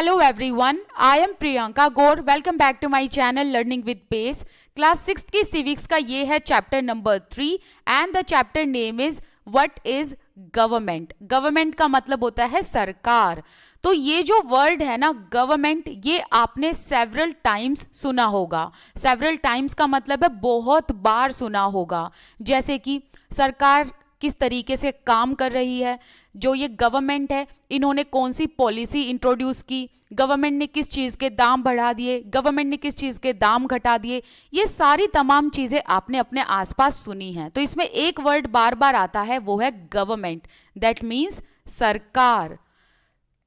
Hello everyone, I am Priyanka Gaur. Welcome back to my channel Learning with Pace. Class 6th की Civics का ये है chapter number 3 and the chapter name is What is Government. Government का मतलब होता है सरकार. तो ये जो वर्ड है ना गवर्नमेंट, ये आपने सेवरल टाइम्स सुना होगा. सेवरल टाइम्स का मतलब है बहुत बार सुना होगा. जैसे कि सरकार किस तरीके से काम कर रही है, जो ये गवर्नमेंट है इन्होंने कौन सी पॉलिसी इंट्रोड्यूस की, गवर्नमेंट ने किस चीज़ के दाम बढ़ा दिए, गवर्नमेंट ने किस चीज़ के दाम घटा दिए, ये सारी तमाम चीज़ें आपने अपने आसपास सुनी हैं. तो इसमें एक वर्ड बार बार आता है, वो है गवर्नमेंट. दैट मीन्स सरकार.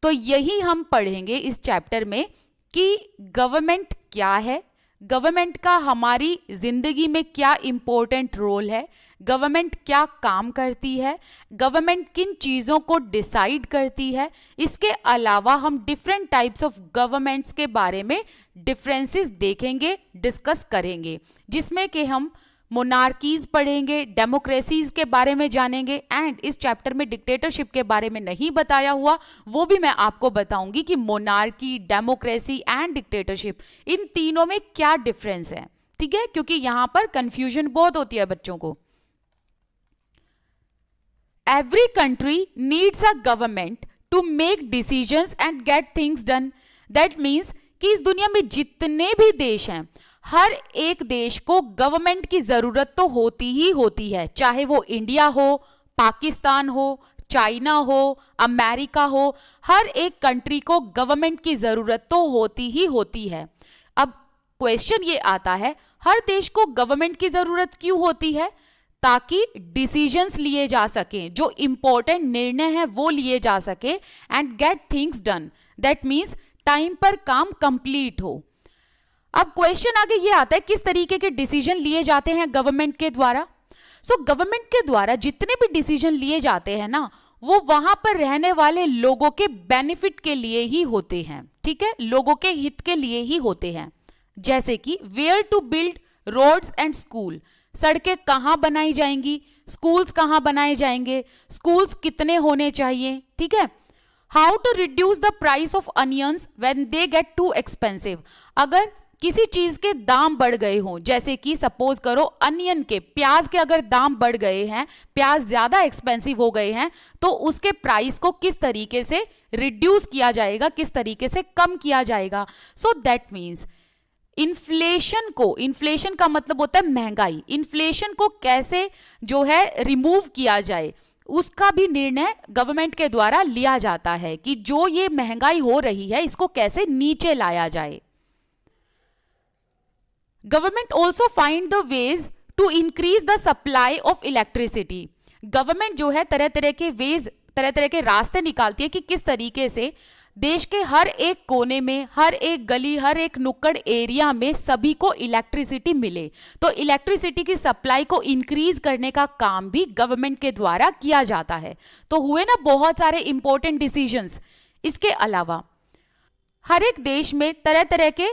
तो यही हम पढ़ेंगे इस चैप्टर में कि गवर्नमेंट क्या है, गवर्नमेंट का हमारी जिंदगी में क्या इंपॉर्टेंट रोल है, गवर्नमेंट क्या काम करती है, गवर्नमेंट किन चीज़ों को डिसाइड करती है. इसके अलावा हम डिफरेंट टाइप्स ऑफ गवर्नमेंट्स के बारे में डिफरेंसेस देखेंगे, डिस्कस करेंगे, जिसमें कि हम मोनार्कीज पढ़ेंगे, डेमोक्रेसीज के बारे में जानेंगे. एंड इस चैप्टर में डिक्टेटरशिप के बारे में नहीं बताया हुआ, वो भी मैं आपको बताऊंगी कि मोनार्की, डेमोक्रेसी एंड डिक्टेटरशिप इन तीनों में क्या डिफरेंस है. ठीक है, क्योंकि यहां पर कंफ्यूजन बहुत होती है बच्चों को. Every country needs a government to make decisions and get things done. That means कि इस दुनिया में जितने भी देश हैं, हर एक देश को गवर्नमेंट की जरूरत तो होती ही होती है. चाहे वो इंडिया हो, पाकिस्तान हो, चाइना हो, अमेरिका हो, हर एक कंट्री को गवर्नमेंट की जरूरत तो होती ही होती है. अब क्वेश्चन ये आता है, हर देश को गवर्नमेंट की जरूरत क्यों होती है? ताकि डिसीजंस लिए जा सकें, जो इंपॉर्टेंट निर्णय है वो लिए जा सके, and get things done. That means time पर काम कंप्लीट हो. अब क्वेश्चन आगे ये आता है, किस तरीके के डिसीजन लिए जाते हैं गवर्नमेंट के द्वारा. सो गवर्नमेंट के द्वारा जितने भी डिसीजन लिए जाते हैं ना, वो वहां पर रहने वाले लोगों के बेनिफिट के लिए ही होते हैं. ठीक है, लोगों के हित के लिए ही होते हैं. जैसे कि where to build roads and school, सड़कें कहाँ बनाई जाएंगी, स्कूल्स कहाँ बनाए जाएंगे, स्कूल्स कितने होने चाहिए. ठीक है, how to reduce the price of onions when they get too expensive. अगर किसी चीज के दाम बढ़ गए हों, जैसे कि सपोज करो अनियन के, प्याज के अगर दाम बढ़ गए हैं, प्याज ज्यादा एक्सपेंसिव हो गए हैं, तो उसके प्राइस को किस तरीके से रिड्यूस किया जाएगा, किस तरीके से कम किया जाएगा. सो दैट मीन्स इन्फ्लेशन को, इन्फ्लेशन का मतलब होता है महंगाई, इन्फ्लेशन को कैसे जो है रिमूव किया जाए, उसका भी निर्णय गवर्नमेंट के द्वारा लिया जाता है कि जो ये महंगाई हो रही है इसको कैसे नीचे लाया जाए. Government also find the ways to increase the supply of electricity. Government जो है तरह तरह के वेज, तरह तरह के रास्ते निकालती है कि किस तरीके से देश के हर एक कोने में, हर एक गली, हर एक नुक्कड़ एरिया में सभी को इलेक्ट्रिसिटी मिले. तो इलेक्ट्रिसिटी की सप्लाई को इंक्रीज करने का काम भी गवर्नमेंट के द्वारा किया जाता है. तो हुए ना बहुत सारे इंपॉर्टेंट डिसीजंस. इसके अलावा हर एक देश में तरह तरह के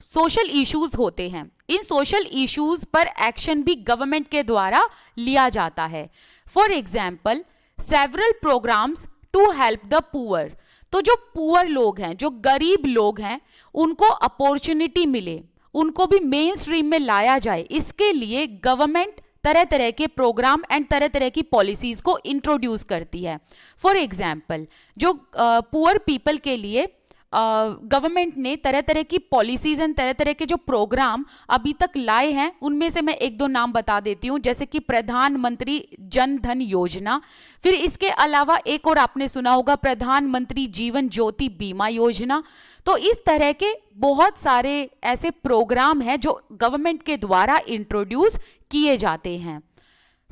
सोशल इश्यूज होते हैं. इन सोशल इश्यूज पर एक्शन भी गवर्नमेंट के द्वारा लिया जाता है. For example several programmes to help the poor. तो जो पुअर लोग हैं, जो गरीब लोग हैं, उनको अपॉर्चुनिटी मिले, उनको भी मेन स्ट्रीम में लाया जाए, इसके लिए गवर्नमेंट तरह तरह के प्रोग्राम एंड तरह तरह की पॉलिसीज को इंट्रोड्यूस करती है. फॉर एग्जाम्पल जो पुअर पीपल के लिए गवर्नमेंट ने तरह तरह की पॉलिसीज एंड तरह तरह के जो प्रोग्राम अभी तक लाए हैं, उनमें से मैं एक दो नाम बता देती हूँ. जैसे कि प्रधानमंत्री जन धन योजना, फिर इसके अलावा एक और आपने सुना होगा प्रधानमंत्री जीवन ज्योति बीमा योजना. तो इस तरह के बहुत सारे ऐसे प्रोग्राम हैं जो गवर्नमेंट के द्वारा इंट्रोड्यूस किए जाते हैं.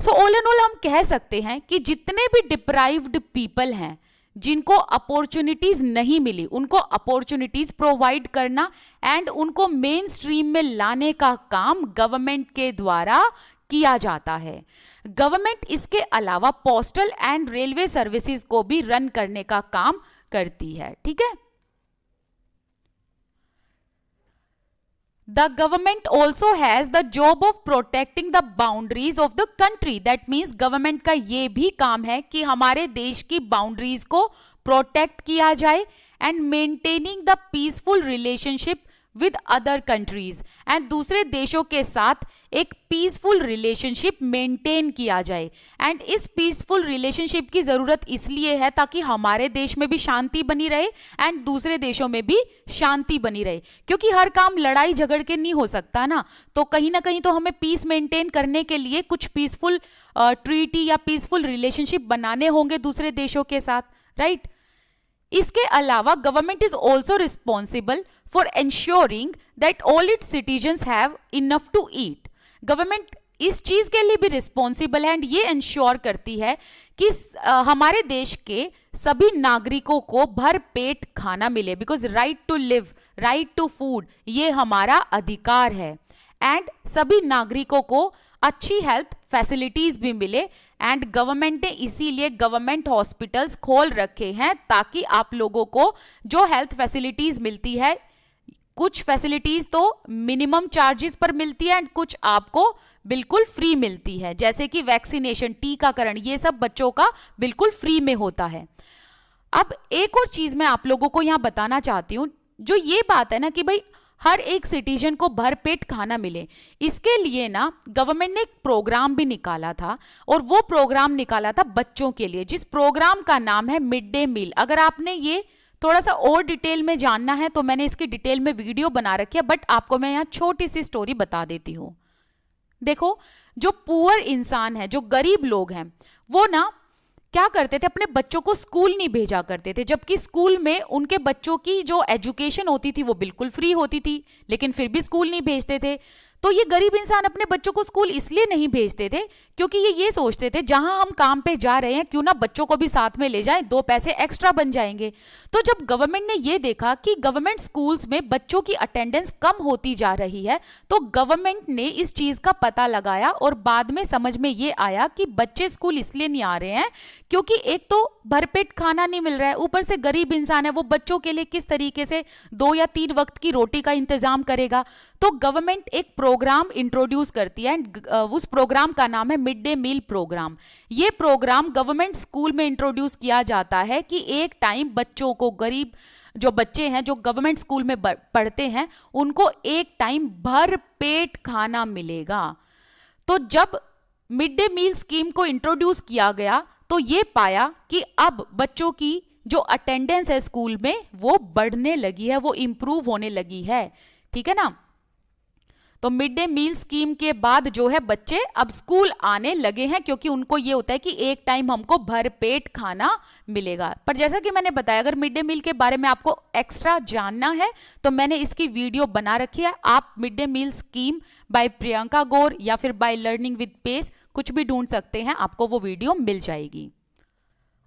सो ऑल एंड ऑल हम कह सकते हैं कि जितने भी डिप्राइव्ड पीपल हैं, जिनको अपॉर्चुनिटीज नहीं मिली, उनको अपॉर्चुनिटीज प्रोवाइड करना एंड उनको मेन स्ट्रीम में लाने का काम गवर्नमेंट के द्वारा किया जाता है. गवर्नमेंट इसके अलावा पोस्टल एंड रेलवे सर्विसेज को भी रन करने का काम करती है. ठीक है, The government also has the job of protecting the boundaries of the country. That means government का ये भी काम है कि हमारे देश की बाउंड्रीज को प्रोटेक्ट किया जाए and maintaining the peaceful relationship with other countries, and दूसरे देशों के साथ एक पीसफुल रिलेशनशिप मेंटेन किया जाए। एंड इस पीसफुल रिलेशनशिप की जरूरत इसलिए है ताकि हमारे देश में भी शांति बनी रहे एंड दूसरे देशों में भी शांति बनी रहे, क्योंकि हर काम लड़ाई झगड़ के नहीं हो सकता ना, तो कहीं ना कहीं तो हमें पीस मेंटेन करने के लिए कुछ पीसफुल ट्रीटी या पीसफुल रिलेशनशिप बनाने होंगे दूसरे देशों के साथ, राइट। इसके अलावा government is also responsible for ensuring that all its citizens have enough to eat. Government इस चीज के लिए भी रिस्पॉन्सिबल है एंड ये इंश्योर करती है कि हमारे देश के सभी नागरिकों को भर पेट खाना मिले, because right to live, right to food, ये हमारा अधिकार है। एंड सभी नागरिकों को अच्छी हेल्थ फैसिलिटीज भी मिले, एंड गवर्नमेंट ने इसीलिए गवर्नमेंट हॉस्पिटल्स खोल रखे हैं ताकि आप लोगों को जो हेल्थ फैसिलिटीज मिलती है, कुछ फैसिलिटीज तो मिनिमम चार्जेस पर मिलती है एंड कुछ आपको बिल्कुल फ्री मिलती है, जैसे कि वैक्सीनेशन, टीकाकरण, ये सब बच्चों का बिल्कुल फ्री में होता है। अब एक और चीज मैं आप लोगों को यहां बताना चाहती हूं, जो ये बात है ना कि भाई हर एक सिटीजन को भरपेट खाना मिले, इसके लिए ना गवर्नमेंट ने एक प्रोग्राम भी निकाला था, और वो प्रोग्राम निकाला था बच्चों के लिए, जिस प्रोग्राम का नाम है मिड डे मील। अगर आपने ये थोड़ा सा और डिटेल में जानना है तो मैंने इसकी डिटेल में वीडियो बना रखी है, बट आपको मैं यहाँ छोटी सी स्टोरी बता देती हूँ। देखो, जो पुअर इंसान है, जो गरीब लोग हैं, वो ना क्या करते थे, अपने बच्चों को स्कूल नहीं भेजा करते थे, जबकि स्कूल में उनके बच्चों की जो एजुकेशन होती थी वो बिल्कुल फ्री होती थी, लेकिन फिर भी स्कूल नहीं भेजते थे। तो ये गरीब इंसान अपने बच्चों को स्कूल इसलिए नहीं भेजते थे क्योंकि ये सोचते थे जहां हम काम पे जा रहे हैं क्यों ना बच्चों को भी साथ में ले जाएं, 2 पैसे एक्स्ट्रा बन जाएंगे। तो जब गवर्नमेंट ने ये देखा कि गवर्नमेंट स्कूल्स में बच्चों की अटेंडेंस कम होती जा रही है, तो गवर्नमेंट ने इस चीज का पता लगाया और बाद में समझ में ये आया कि बच्चे स्कूल इसलिए नहीं आ रहे हैं क्योंकि एक तो भरपेट खाना नहीं मिल रहा है, ऊपर से गरीब इंसान है, वो बच्चों के लिए किस तरीके से 2 या 3 वक्त की रोटी का इंतजाम करेगा। तो गवर्नमेंट एक प्रोग्राम इंट्रोड्यूस करती है एंड उस प्रोग्राम का नाम है मिड डे मील प्रोग्राम। ये प्रोग्राम गवर्नमेंट स्कूल में इंट्रोड्यूस किया जाता है कि एक टाइम बच्चों को, गरीब जो बच्चे हैं जो गवर्नमेंट स्कूल में पढ़ते हैं, उनको एक टाइम भर पेट खाना मिलेगा। तो जब मिड डे मील स्कीम को इंट्रोड्यूस किया गया तो ये पाया कि अब बच्चों की जो अटेंडेंस है स्कूल में वो बढ़ने लगी है, वो इंप्रूव होने लगी है, ठीक है ना। तो मिड डे मील स्कीम के बाद जो है बच्चे अब स्कूल आने लगे हैं क्योंकि उनको ये होता है कि एक टाइम हमको भरपेट खाना मिलेगा। पर जैसा कि मैंने बताया, अगर मिड डे मील के बारे में आपको एक्स्ट्रा जानना है तो मैंने इसकी वीडियो बना रखी है। आप mid day meal scheme by Priyanka Gaur या फिर बाय लर्निंग विद पेस कुछ भी ढूंढ सकते हैं, आपको वो वीडियो मिल जाएगी।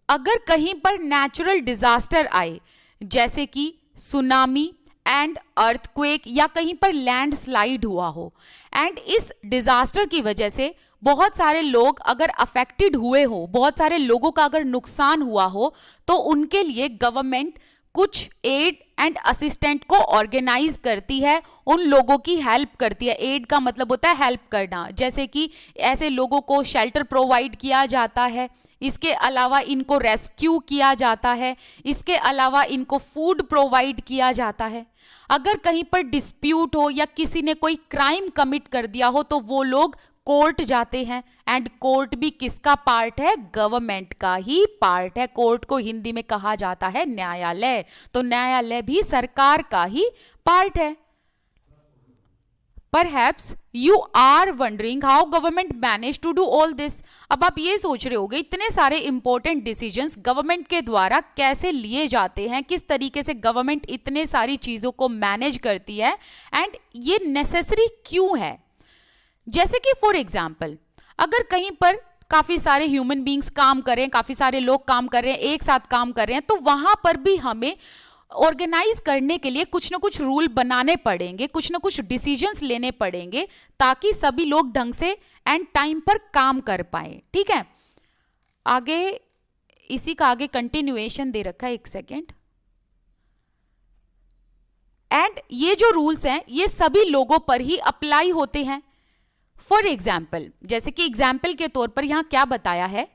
अगर कहीं पर नेचुरल डिजास्टर आए जैसे कि सुनामी एंड अर्थक्वेक या कहीं पर लैंडस्लाइड हुआ हो, एंड इस डिजास्टर की वजह से बहुत सारे लोग अगर अफेक्टेड हुए हो, बहुत सारे लोगों का अगर नुकसान हुआ हो, तो उनके लिए गवर्नमेंट कुछ एड एंड असिस्टेंट को ऑर्गेनाइज करती है, उन लोगों की हेल्प करती है। एड का मतलब होता है हेल्प करना, जैसे कि ऐसे लोगों को शेल्टर प्रोवाइड किया जाता है, इसके अलावा इनको रेस्क्यू किया जाता है, इसके अलावा इनको फूड प्रोवाइड किया जाता है। अगर कहीं पर डिस्प्यूट हो या किसी ने कोई क्राइम कमिट कर दिया हो तो वो लोग कोर्ट जाते हैं, एंड कोर्ट भी किसका पार्ट है, गवर्नमेंट का ही पार्ट है। कोर्ट को हिंदी में कहा जाता है न्यायालय, तो न्यायालय भी सरकार का ही पार्ट है। Perhaps you are wondering how government managed to do all this। अब आप ये सोच रहे होगे इतने सारे इंपॉर्टेंट डिसीजंस गवर्नमेंट के द्वारा कैसे लिए जाते हैं, किस तरीके से गवर्नमेंट इतने सारी चीजों को मैनेज करती है, एंड ये नेसेसरी क्यों है। जैसे कि फॉर एग्जाम्पल, अगर कहीं पर काफी सारे ह्यूमन बींग्स काम कर रहे हैं, काफी सारे लोग काम कर रहे हैं, एक साथ काम कर रहे हैं, तो वहां पर भी हमें ऑर्गेनाइज करने के लिए कुछ ना कुछ रूल बनाने पड़ेंगे, कुछ ना कुछ डिसीजंस लेने पड़ेंगे ताकि सभी लोग ढंग से एंड टाइम पर काम कर पाए, ठीक है। आगे इसी का आगे कंटिन्यूएशन दे रखा है, एक सेकेंड। एंड ये जो रूल्स हैं ये सभी लोगों पर ही अप्लाई होते हैं। फॉर एग्जाम्पल, जैसे कि एग्जाम्पल के तौर पर यहां क्या बताया है,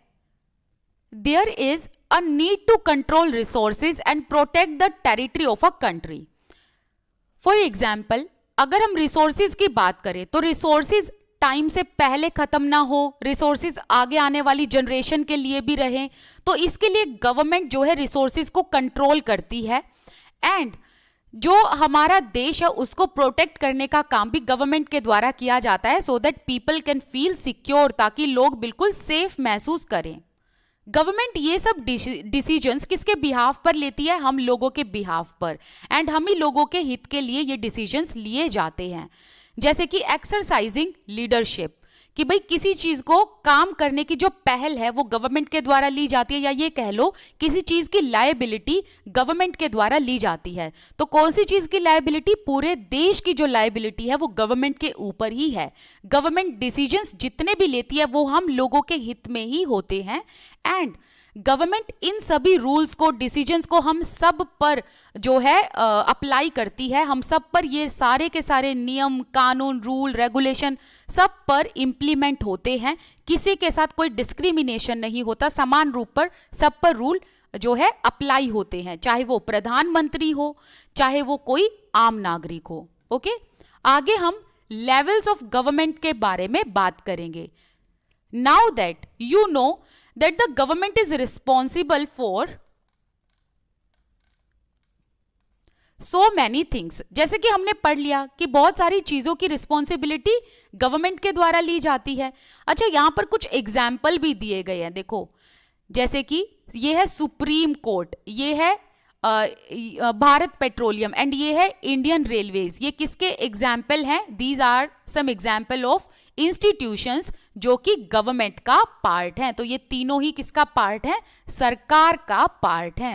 there is a need to control resources and protect the territory of a country. For example, अगर हम रिसोर्सेज की बात करें तो रिसोर्सेज टाइम से पहले खत्म ना हो, रिसोर्सेज आगे आने वाली जनरेशन के लिए भी रहें, तो इसके लिए गवर्नमेंट जो है रिसोर्सेज को कंट्रोल करती है एंड जो हमारा देश है उसको प्रोटेक्ट करने का काम भी गवर्नमेंट के द्वारा किया जाता है so that people can feel secure, ताकि लोग बिल्कुल सेफ महसूस करें. गवर्नमेंट ये सब डिसीजंस किसके बिहाफ पर लेती है? हम लोगों के बिहाफ पर, एंड हम ही लोगों के हित के लिए ये डिसीजंस लिए जाते हैं. जैसे कि एक्सरसाइजिंग लीडरशिप, कि भाई किसी चीज को काम करने की जो पहल है वो गवर्नमेंट के द्वारा ली जाती है, या ये कह लो किसी चीज की लायबिलिटी गवर्नमेंट के द्वारा ली जाती है. तो कौन सी चीज की लायबिलिटी? पूरे देश की जो लायबिलिटी है वो गवर्नमेंट के ऊपर ही है. गवर्नमेंट डिसीजंस जितने भी लेती है वो हम लोगों के हित में ही होते हैं एंड गवर्नमेंट इन सभी रूल्स को, डिसीजंस को हम सब पर जो है अप्लाई करती है. हम सब पर ये सारे के सारे नियम, कानून, रूल, रेगुलेशन सब पर इम्प्लीमेंट होते हैं. किसी के साथ कोई डिस्क्रिमिनेशन नहीं होता, समान रूप पर सब पर रूल जो है अप्लाई होते हैं, चाहे वो प्रधानमंत्री हो, चाहे वो कोई आम नागरिक हो. ओके, आगे हम लेवल्स ऑफ गवर्नमेंट के बारे में बात करेंगे. Now that you know that the government is responsible for so many things. जैसे कि हमने पढ़ लिया कि बहुत सारी चीजों की रिस्पॉन्सिबिलिटी गवर्नमेंट के द्वारा ली जाती है. अच्छा, यहां पर कुछ एग्जाम्पल भी दिए गए हैं. देखो, जैसे कि ये है सुप्रीम कोर्ट, ये है भारत पेट्रोलियम एंड ये है इंडियन रेलवेज. ये किसके एग्जाम्पल हैं? These are some example of institutions जो कि गवर्नमेंट का पार्ट है. तो ये तीनों ही किसका पार्ट है? सरकार का पार्ट है.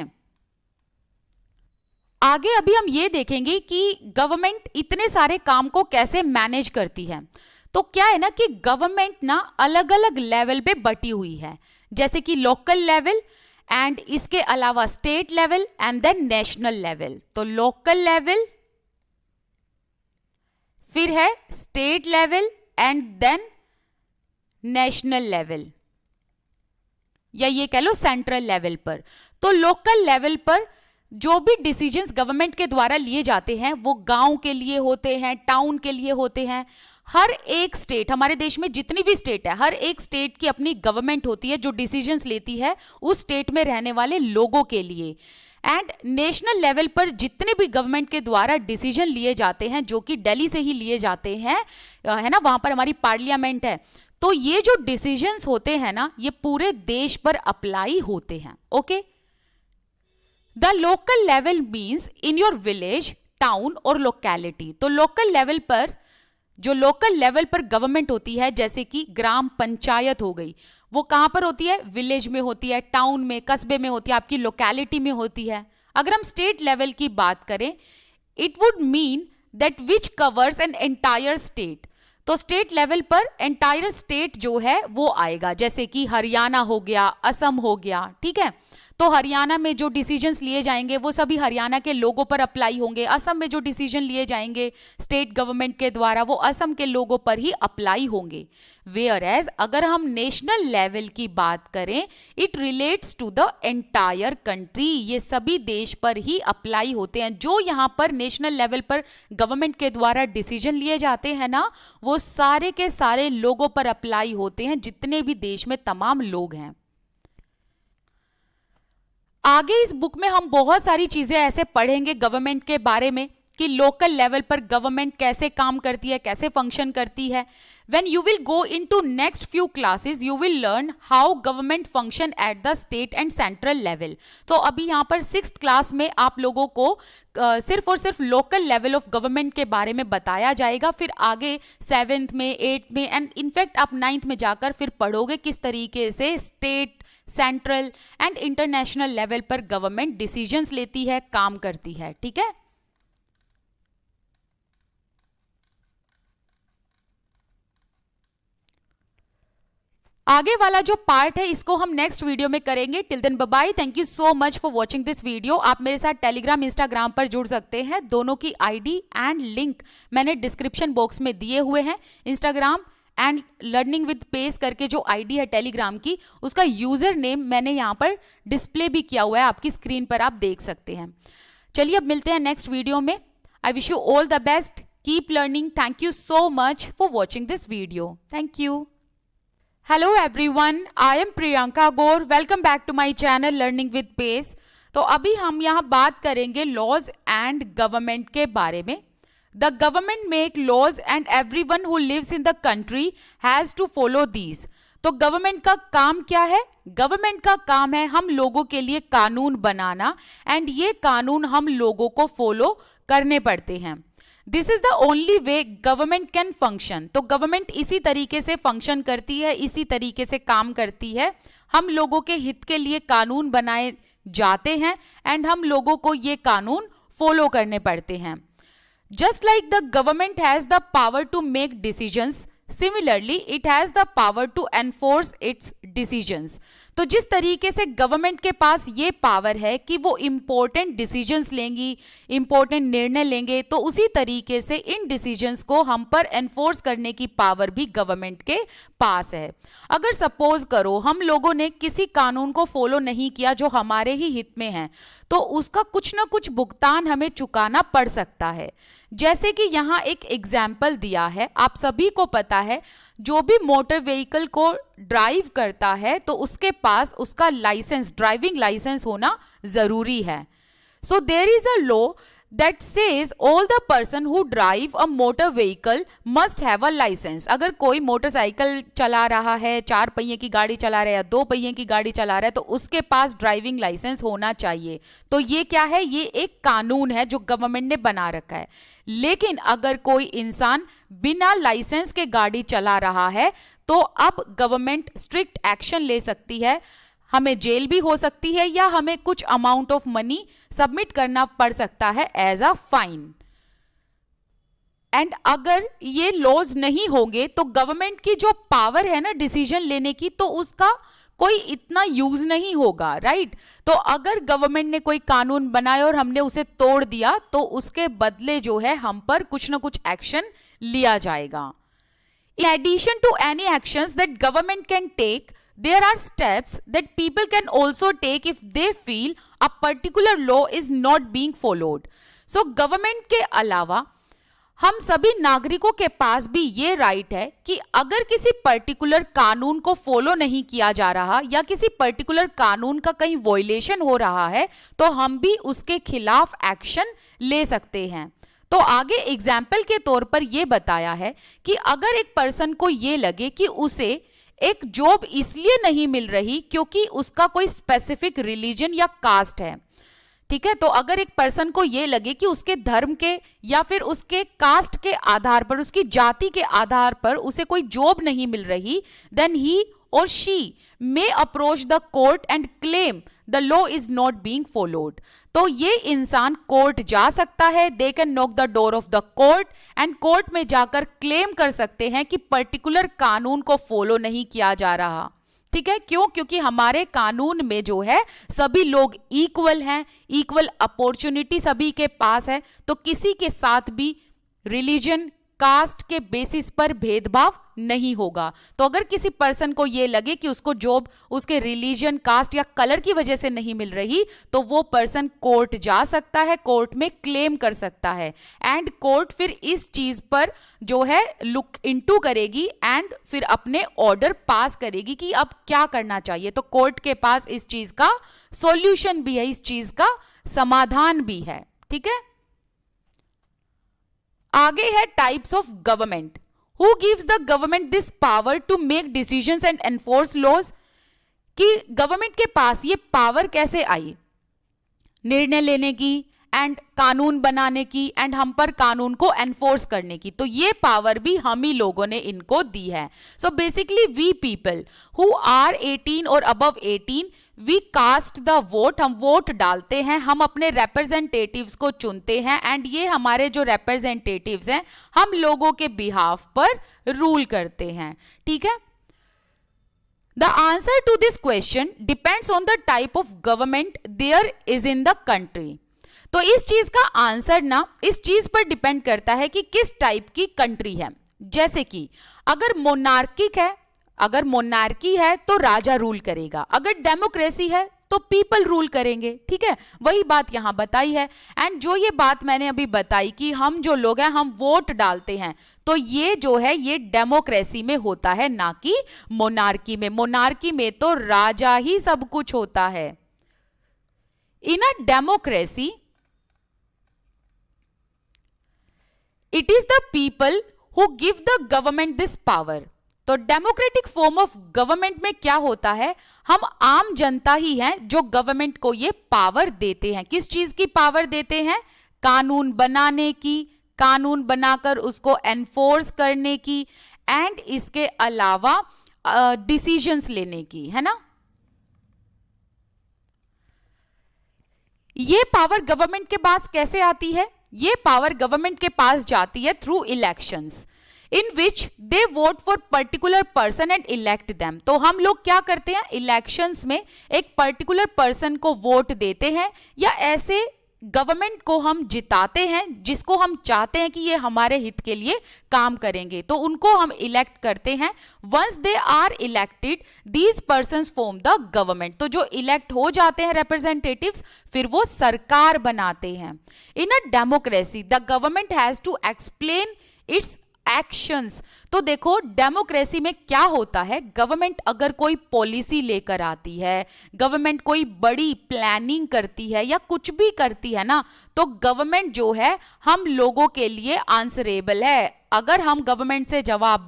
आगे अभी हम ये देखेंगे कि गवर्नमेंट इतने सारे काम को कैसे मैनेज करती है. तो क्या है ना कि गवर्नमेंट ना अलग अलग लेवल पे बटी हुई है, जैसे कि लोकल लेवल एंड इसके अलावा state level and then national level. तो लोकल लेवल, फिर है state level and then national level, या ये कह लो सेंट्रल लेवल पर. तो लोकल लेवल पर जो भी डिसीजंस गवर्नमेंट के द्वारा लिए जाते हैं वो गांव के लिए होते हैं, टाउन के लिए होते हैं. हर एक स्टेट, हमारे देश में जितनी भी स्टेट है, हर एक स्टेट की अपनी गवर्नमेंट होती है जो डिसीजंस लेती है उस स्टेट में रहने वाले लोगों के लिए. एंड नेशनल लेवल पर जितने भी गवर्नमेंट के द्वारा डिसीजन लिए जाते हैं, जो कि दिल्ली से ही लिए जाते हैं, है ना, वहां पर हमारी पार्लियामेंट है. तो ये जो डिसीजंस होते हैं ना, ये पूरे देश पर अप्लाई होते हैं. Okay, the local level means in your village, town और लोकेलिटी. तो लोकल लेवल पर, जो लोकल लेवल पर गवर्नमेंट होती है, जैसे कि ग्राम पंचायत हो गई, वो कहां पर होती है? विलेज में होती है, टाउन में, कस्बे में होती है, आपकी लोकेलिटी में होती है. अगर हम स्टेट लेवल की बात करें, it would mean that which covers an entire state. तो स्टेट लेवल पर एंटायर स्टेट जो है वो आएगा, जैसे कि हरियाणा हो गया, असम हो गया. ठीक है, तो हरियाणा में जो डिसीजंस लिए जाएंगे वो सभी हरियाणा के लोगों पर अप्लाई होंगे. असम में जो डिसीजन लिए जाएंगे स्टेट गवर्नमेंट के द्वारा वो असम के लोगों पर ही अप्लाई होंगे. वेयर एज अगर हम नेशनल लेवल की बात करें, it relates to the entire country. ये सभी देश पर ही अप्लाई होते हैं. जो यहाँ पर नेशनल लेवल पर गवर्नमेंट के द्वारा डिसीजन लिए जाते हैं ना, वो सारे के सारे लोगों पर अप्लाई होते हैं, जितने भी देश में तमाम लोग हैं. आगे इस बुक में हम बहुत सारी चीजें ऐसे पढ़ेंगे गवर्नमेंट के बारे में कि लोकल लेवल पर गवर्नमेंट कैसे काम करती है, कैसे फंक्शन करती है. When you will go into next few classes you will learn how government function at the state and central level. तो अभी यहाँ पर 6th क्लास में आप लोगों को सिर्फ और सिर्फ लोकल लेवल ऑफ गवर्नमेंट के बारे में बताया जाएगा. फिर आगे 7th में, 8th में एंड इनफैक्ट आप 9th में जाकर फिर पढ़ोगे किस तरीके से state, central and international level पर गवर्नमेंट डिसीजंस लेती है, काम करती है. ठीक है, आगे वाला जो पार्ट है इसको हम नेक्स्ट वीडियो में करेंगे. Till then bye bye. Thank you so much for watching this video. आप मेरे साथ टेलीग्राम, इंस्टाग्राम पर जुड़ सकते हैं. दोनों की आईडी एंड लिंक मैंने डिस्क्रिप्शन बॉक्स में दिए हुए हैं. Instagram and Learning with Pace करके जो आईडी है टेलीग्राम की, उसका यूजर नेम मैंने यहाँ पर डिस्प्ले भी किया हुआ है, आपकी स्क्रीन पर आप देख सकते हैं। चलिए अब मिलते हैं नेक्स्ट वीडियो में। I wish you all the best, keep learning. Thank you so much for watching this video. Thank you. Hello everyone, I am Priyanka Gaur. Welcome back to my channel Learning with Pace. तो अभी हम यहाँ बात करेंगे laws and government के बारे में। The government make laws and everyone who lives in the country has to follow these. तो गवर्नमेंट का काम क्या है? गवर्नमेंट का काम है हम लोगों के लिए कानून बनाना, एंड ये कानून हम लोगों को फॉलो करने पड़ते हैं। This is the only way government can function. तो गवर्नमेंट इसी तरीके से फंक्शन करती है, इसी तरीके से काम करती है। हम लोगों के हित के लिए कानून बनाए जाते हैं एंड हम लोगों को ये कानून फॉलो करने पड़ते हैं। Just like the government has the power to make decisions, similarly it has the power to enforce its decisions. तो जिस तरीके से गवर्नमेंट के पास ये पावर है कि वो इंपॉर्टेंट डिसीजंस लेंगी, इंपॉर्टेंट निर्णय लेंगे, तो उसी तरीके से इन डिसीजंस को हम पर एनफोर्स करने की पावर भी गवर्नमेंट के पास है। अगर सपोज करो हम लोगों ने किसी कानून को फॉलो नहीं किया जो हमारे ही हित में है, तो उसका कुछ ना कुछ भुगतान हमें चुकाना पड़ सकता है। जैसे कि यहाँ एक एग्जाम्पल दिया है, आप सभी को पता है जो भी मोटर व्हीकल को ड्राइव करता है तो उसके पास उसका लाइसेंस, ड्राइविंग लाइसेंस होना जरूरी है। So there is a law that says all the person who drive a motor vehicle must have a license। अगर कोई मोटरसाइकिल चला रहा है, 4 पहिए की गाड़ी चला रहा है या 2 पहिए की गाड़ी चला रहा है, तो उसके पास ड्राइविंग लाइसेंस होना चाहिए। तो ये क्या है? ये एक कानून है जो गवर्नमेंट ने बना रखा है। लेकिन अगर कोई इंसान बिना लाइसेंस के गाड़ी चला रहा है तो अब गवर्नमेंट स्ट्रिक्ट एक्शन ले सकती है, हमें जेल भी हो सकती है या हमें कुछ अमाउंट ऑफ मनी सबमिट करना पड़ सकता है एज अ फाइन। एंड अगर ये लॉज नहीं होंगे तो गवर्नमेंट की जो पावर है ना डिसीजन लेने की, तो उसका कोई इतना यूज नहीं होगा, राइट? तो अगर गवर्नमेंट ने कोई कानून बनाया और हमने उसे तोड़ दिया तो उसके बदले जो है हम पर कुछ ना कुछ एक्शन लिया जाएगा। In addition to any actions that government can take, there are steps that people can also take if they feel a particular law is not being followed. So government के अलावा हम सभी नागरिकों के पास भी ये राइट है कि अगर किसी पर्टिकुलर कानून को फॉलो नहीं किया जा रहा या किसी पर्टिकुलर कानून का कहीं वॉयलेशन हो रहा है तो हम भी उसके खिलाफ एक्शन ले सकते हैं। तो आगे एग्जाम्पल के तौर पर यह बताया है कि अगर एक पर्सन को यह लगे कि उसे एक जॉब इसलिए नहीं मिल रही क्योंकि उसका कोई स्पेसिफिक रिलीजन या कास्ट है, ठीक है, तो अगर एक पर्सन को यह लगे कि उसके धर्म के या फिर उसके कास्ट के आधार पर, उसकी जाति के आधार पर उसे कोई जॉब नहीं मिल रही, then he or she may approach the court and claim the law is not being followed। तो ये इंसान कोर्ट जा सकता है, they can knock the door of the court and court में जाकर क्लेम कर सकते हैं कि पर्टिकुलर कानून को फॉलो नहीं किया जा रहा। ठीक है, क्यों? क्योंकि हमारे कानून में जो है सभी लोग इक्वल हैं, इक्वल अपॉर्चुनिटी सभी के पास है, तो किसी के साथ भी रिलीजन, कास्ट के बेसिस पर भेदभाव नहीं होगा। तो अगर किसी पर्सन को ये लगे कि उसको जॉब उसके रिलीजन, कास्ट या कलर की वजह से नहीं मिल रही, तो वो पर्सन कोर्ट जा सकता है, कोर्ट में क्लेम कर सकता है एंड कोर्ट फिर इस चीज पर जो है लुक इनटू करेगी एंड फिर अपने ऑर्डर पास करेगी कि अब क्या करना चाहिए। तो कोर्ट के पास इस चीज का सॉल्यूशन भी है, इस चीज का समाधान भी है। ठीक है, आगे है types of government. Who gives the government this power to make decisions and enforce laws? कि गवर्नमेंट के पास ये पावर कैसे आई निर्णय लेने की एंड कानून बनाने की एंड हम पर कानून को एनफोर्स करने की? तो ये पावर भी हम ही लोगों ने इनको दी है। So basically we people who are 18 और above 18 we cast the vote, हम वोट डालते हैं, हम अपने रिप्रेजेंटेटिव्स को चुनते हैं एंड ये हमारे जो रिप्रेजेंटेटिव्स हैं हम लोगों के बिहाफ पर रूल करते हैं। ठीक है, the answer to this question depends on the type of government there is in the country. तो इस चीज का आंसर ना इस चीज पर डिपेंड करता है कि किस टाइप की कंट्री है। जैसे कि अगर मोनार्की है तो राजा रूल करेगा, अगर डेमोक्रेसी है तो पीपल रूल करेंगे, ठीक है, वही बात यहां बताई है। एंड जो ये बात मैंने अभी बताई कि हम जो लोग हैं हम वोट डालते हैं, तो ये जो है ये डेमोक्रेसी में होता है, ना कि मोनार्की में। मोनार्की में तो राजा ही सब कुछ होता है। In a democracy it is the people who give the government this power. तो डेमोक्रेटिक फॉर्म ऑफ गवर्नमेंट में क्या होता है, हम आम जनता ही हैं जो गवर्नमेंट को ये पावर देते हैं। किस चीज की पावर देते हैं? कानून बनाने की, कानून बनाकर उसको एनफोर्स करने की, एंड इसके अलावा डिसीजंस लेने की, है ना। ये पावर गवर्नमेंट के पास कैसे आती है? ये पावर गवर्नमेंट के पास जाती है through elections in which they vote for particular person and elect them। तो हम लोग क्या करते हैं, इलेक्शंस में एक पर्टिकुलर पर्सन को वोट देते हैं या ऐसे गवर्नमेंट को हम जिताते हैं जिसको हम चाहते हैं कि ये हमारे हित के लिए काम करेंगे, तो उनको हम इलेक्ट करते हैं। Once they are elected these persons form the government. तो जो इलेक्ट हो जाते हैं रिप्रेजेंटेटिव्स, फिर वो सरकार बनाते हैं। In a democracy the government has to explain its actions. तो देखो डेमोक्रेसी में क्या होता है, गवर्नमेंट अगर कोई पॉलिसी लेकर आती है, गवर्नमेंट कोई बड़ी प्लानिंग करती है या कुछ भी करती है ना, तो गवर्नमेंट जो है हम लोगों के लिए आंसरेबल है। अगर हम गवर्नमेंट से जवाब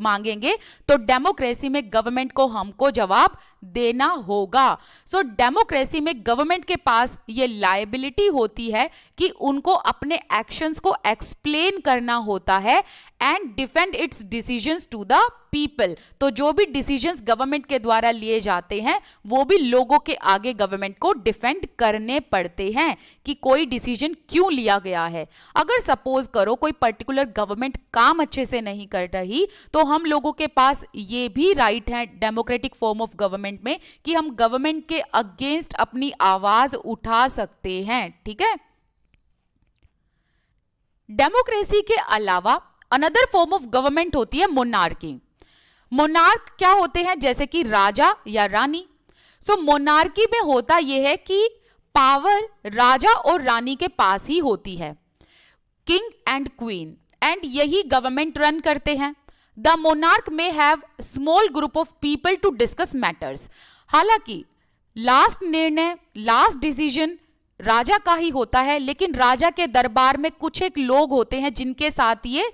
मांगेंगे तो डेमोक्रेसी में गवर्नमेंट को हमको जवाब देना होगा। सो डेमोक्रेसी में गवर्नमेंट के पास ये लायबिलिटी होती है कि उनको अपने एक्शंस को एक्सप्लेन करना होता है and defend its decisions to the people. तो जो भी डिसीजंस गवर्नमेंट के द्वारा लिए जाते हैं वो भी लोगों के आगे गवर्नमेंट को डिफेंड करने पड़ते हैं कि कोई डिसीजन क्यों लिया गया है। अगर सपोज करो कोई पर्टिकुलर गवर्नमेंट काम अच्छे से नहीं कर रही, तो हम लोगों के पास ये भी राइट है डेमोक्रेटिक फॉर्म ऑफ गवर्नमेंट में कि हम गवर्नमेंट के अगेंस्ट अपनी आवाज उठा सकते हैं, ठीक है। डेमोक्रेसी के अलावा अनदर फॉर्म ऑफ गवर्नमेंट होती है मोनार्की। मोनार्क क्या होते हैं? जैसे कि राजा या रानी। सो मोनार्की में होता यह है कि पावर राजा और रानी के पास ही होती है, किंग एंड क्वीन, एंड यही गवर्नमेंट रन करते हैं। The monarch may have small group of people to discuss matters. हालांकि लास्ट निर्णय, लास्ट डिसीजन राजा का ही होता है, लेकिन राजा के दरबार में कुछ एक लोग होते हैं जिनके साथ ये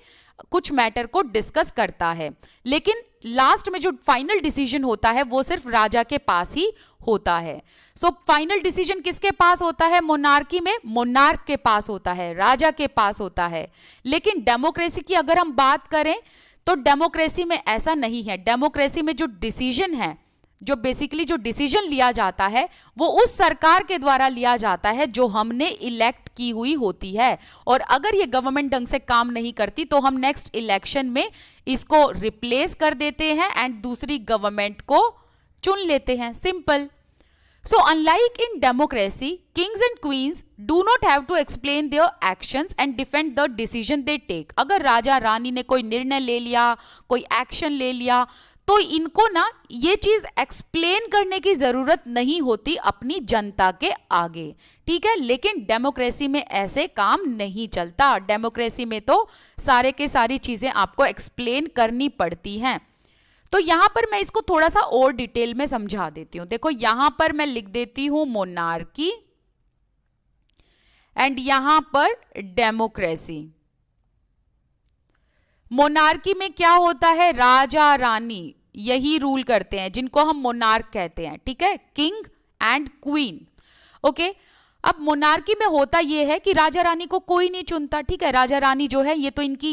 कुछ मैटर को डिस्कस करता है, लेकिन लास्ट में जो फाइनल डिसीजन होता है वो सिर्फ राजा के पास ही होता है। सो फाइनल डिसीजन किसके पास होता है? मोनार्की में मोनार्क के पास होता है, राजा के पास होता है। लेकिन डेमोक्रेसी की अगर हम बात करें तो डेमोक्रेसी में ऐसा नहीं है। डेमोक्रेसी में जो डिसीजन है, जो बेसिकली जो डिसीजन लिया जाता है वो उस सरकार के द्वारा लिया जाता है जो हमने इलेक्ट की हुई होती है, और अगर ये गवर्नमेंट ढंग से काम नहीं करती तो हम नेक्स्ट इलेक्शन में इसको रिप्लेस कर देते हैं एंड दूसरी गवर्नमेंट को चुन लेते हैं, simple. So unlike in democracy, kings and queens do not have to explain their actions and defend the decision they take। अगर राजा रानी ने कोई निर्णय ले लिया, कोई एक्शन ले लिया, तो इनको ना ये चीज एक्सप्लेन करने की जरूरत नहीं होती अपनी जनता के आगे, ठीक है। लेकिन डेमोक्रेसी में ऐसे काम नहीं चलता। डेमोक्रेसी में तो सारे के सारी चीजें आपको एक्सप्लेन करनी पड़ती हैं। तो यहां पर मैं इसको थोड़ा सा और डिटेल में समझा देती हूं। देखो यहां पर मैं लिख देती हूं मोनार्की एंड यहां पर डेमोक्रेसी। मोनार्की में क्या होता है? राजा रानी यही रूल करते हैं, जिनको हम मोनार्क कहते हैं, ठीक है, किंग एंड क्वीन, ओके। अब मोनार्की में होता यह है कि राजा रानी को कोई नहीं चुनता, ठीक है। राजा रानी जो है ये तो इनकी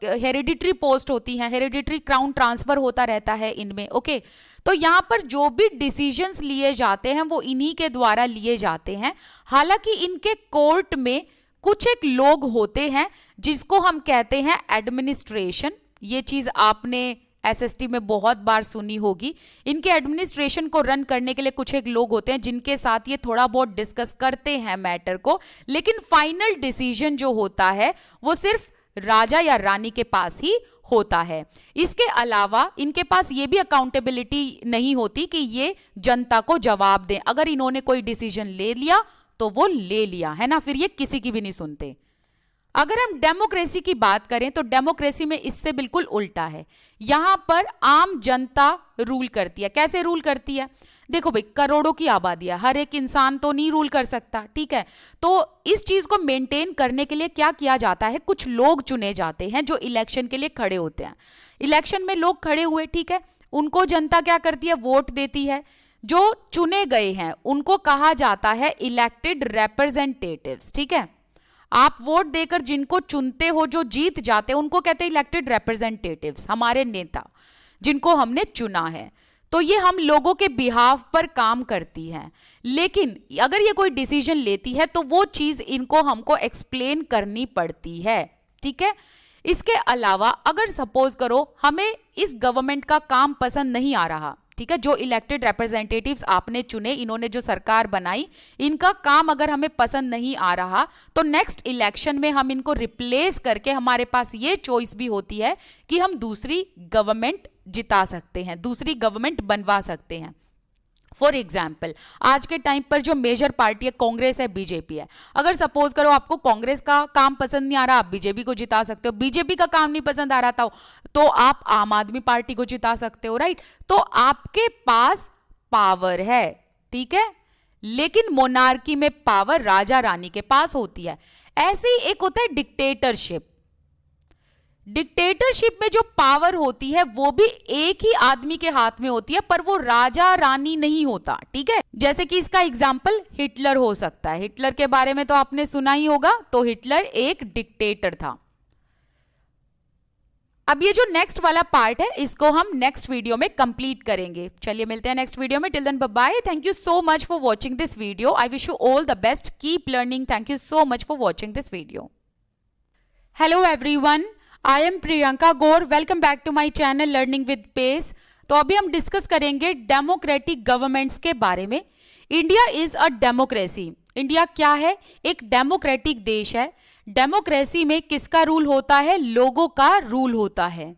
हेरिडिटरी पोस्ट होती है, हेरिडिटरी क्राउन ट्रांसफर होता रहता है इनमें, ओके। तो यहाँ पर जो भी डिसीजंस लिए जाते हैं वो इन्हीं के द्वारा लिए जाते हैं। हालांकि इनके कोर्ट में कुछ एक लोग होते हैं जिसको हम कहते हैं एडमिनिस्ट्रेशन। ये चीज आपने एसएसटी में बहुत बार सुनी होगी। इनके एडमिनिस्ट्रेशन को रन करने के लिए कुछ एक लोग होते हैं जिनके साथ ये थोड़ा बहुत डिस्कस करते हैं मैटर को, लेकिन फाइनल डिसीजन जो होता है वो सिर्फ राजा या रानी के पास ही होता है। इसके अलावा इनके पास ये भी अकाउंटेबिलिटी नहीं होती कि ये जनता को जवाब दें। अगर इन्होंने कोई डिसीजन ले लिया तो वो ले लिया है ना, फिर ये किसी की भी नहीं सुनते। अगर हम डेमोक्रेसी की बात करें तो डेमोक्रेसी में इससे बिल्कुल उल्टा है। यहां पर आम जनता रूल करती है। कैसे रूल करती है? देखो भाई, करोड़ों की आबादी है, हर एक इंसान तो नहीं रूल कर सकता, ठीक है। तो इस चीज को मेंटेन करने के लिए क्या किया जाता है, कुछ लोग चुने जाते हैं जो इलेक्शन के लिए खड़े होते हैं। इलेक्शन में लोग खड़े हुए, ठीक है, उनको जनता क्या करती है, वोट देती है। जो चुने गए हैं उनको कहा जाता है इलेक्टेड रिप्रेजेंटेटिव्स, ठीक है। आप वोट देकर जिनको चुनते हो, जो जीत जाते हैं, उनको कहते हैं इलेक्टेड रिप्रेजेंटेटिव्स, हमारे नेता जिनको हमने चुना है। तो ये हम लोगों के बिहाफ पर काम करती है। लेकिन अगर ये कोई डिसीजन लेती है तो वो चीज इनको हमको एक्सप्लेन करनी पड़ती है, ठीक है। इसके अलावा अगर सपोज करो हमें इस गवर्नमेंट का काम पसंद नहीं आ रहा, ठीक है, जो इलेक्टेड रिप्रेजेंटेटिव्स आपने चुने, इन्होंने जो सरकार बनाई, इनका काम अगर हमें पसंद नहीं आ रहा तो नेक्स्ट इलेक्शन में हम इनको रिप्लेस करके, हमारे पास ये चॉइस भी होती है कि हम दूसरी गवर्नमेंट जिता सकते हैं, दूसरी गवर्नमेंट बनवा सकते हैं। फॉर एग्जाम्पल, आज के टाइम पर जो मेजर पार्टी है, कांग्रेस है, बीजेपी है। अगर सपोज करो आपको कांग्रेस का काम पसंद नहीं आ रहा, आप बीजेपी को जिता सकते हो। बीजेपी का काम नहीं पसंद आ रहा था तो आप आम आदमी पार्टी को जिता सकते हो, राइट। तो आपके पास पावर है, ठीक है, लेकिन मोनार्की में पावर राजा रानी के पास होती है। ऐसे ही एक होता है डिक्टेटरशिप। डिक्टेटरशिप में जो पावर होती है वो भी एक ही आदमी के हाथ में होती है, पर वो राजा रानी नहीं होता, ठीक है। जैसे कि इसका एग्जाम्पल हिटलर हो सकता है। हिटलर के बारे में तो आपने सुना ही होगा। तो हिटलर एक डिक्टेटर था। अब ये जो नेक्स्ट वाला पार्ट है इसको हम नेक्स्ट वीडियो में कंप्लीट करेंगे। चलिए मिलते हैं नेक्स्ट वीडियो में। Till then bye bye. Thank you so much for watching this video. I wish you all the best. Keep learning. Thank you so much for watching this video. Hello everyone, I am Priyanka Gaur. Welcome back to my channel Learning with Pace. तो अभी हम discuss करेंगे democratic governments के बारे में। India is a democracy. India क्या है? एक डेमोक्रेटिक देश है। डेमोक्रेसी में किसका रूल होता है? लोगों का रूल होता है।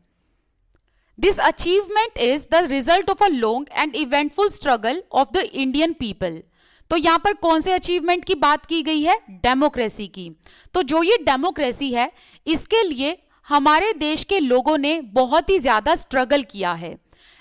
This achievement is the result of a long and eventful struggle of the Indian people. तो यहां पर कौन से अचीवमेंट की बात की गई है? डेमोक्रेसी की। तो जो ये डेमोक्रेसी है, इसके लिए हमारे देश के लोगों ने बहुत ही ज्यादा स्ट्रगल किया है।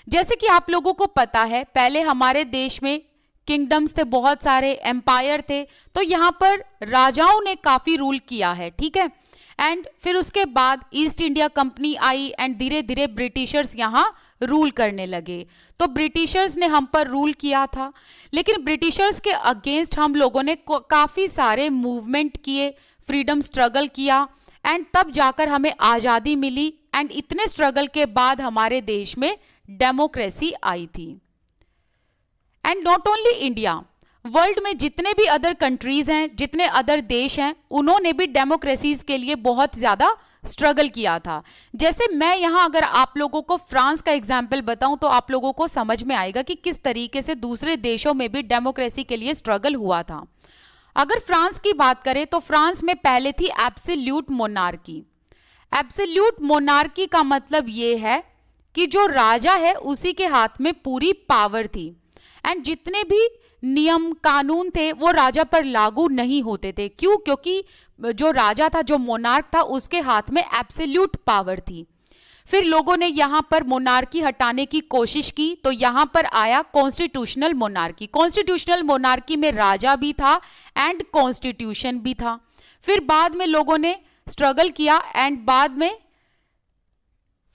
जैसे कि आप लोगों को पता है, पहले हमारे देश में किंगडम्स थे, बहुत सारे एम्पायर थे। तो यहाँ पर राजाओं ने काफी रूल किया है, ठीक है। एंड फिर उसके बाद east India company I and धीरे धीरे ब्रिटिशर्स यहाँ रूल करने लगे। तो ब्रिटिशर्स ने हम पर रूल किया था, लेकिन ब्रिटिशर्स के अगेंस्ट हम लोगों ने काफी सारे मूवमेंट किए, फ्रीडम स्ट्रगल किया एंड तब जाकर हमें आजादी मिली। एंड इतने स्ट्रगल के बाद हमारे देश में डेमोक्रेसी आई थी। And not only India, world में जितने भी अदर कंट्रीज हैं, जितने अदर देश हैं, उन्होंने भी डेमोक्रेसीज के लिए बहुत ज्यादा स्ट्रगल किया था। जैसे मैं यहां अगर आप लोगों को फ्रांस का एग्जाम्पल बताऊं तो आप लोगों को समझ में आएगा कि किस तरीके से दूसरे देशों में भी डेमोक्रेसी के लिए स्ट्रगल हुआ था। अगर फ्रांस की बात करें तो फ्रांस में पहले थी एब्सोल्यूट मोनार्की। एब्सोल्यूट मोनार्की का मतलब यह है कि जो राजा है उसी के हाथ में पूरी पावर थी एंड जितने भी नियम कानून थे वो राजा पर लागू नहीं होते थे। क्यों? क्योंकि जो राजा था, जो मोनार्क था, उसके हाथ में एब्सोल्यूट पावर थी। फिर लोगों ने यहां पर मोनार्की हटाने की कोशिश की तो यहां पर आया कॉन्स्टिट्यूशनल मोनार्की। कॉन्स्टिट्यूशनल मोनार्की में राजा भी था एंड कॉन्स्टिट्यूशन भी था। फिर बाद में लोगों ने स्ट्रगल किया एंड बाद में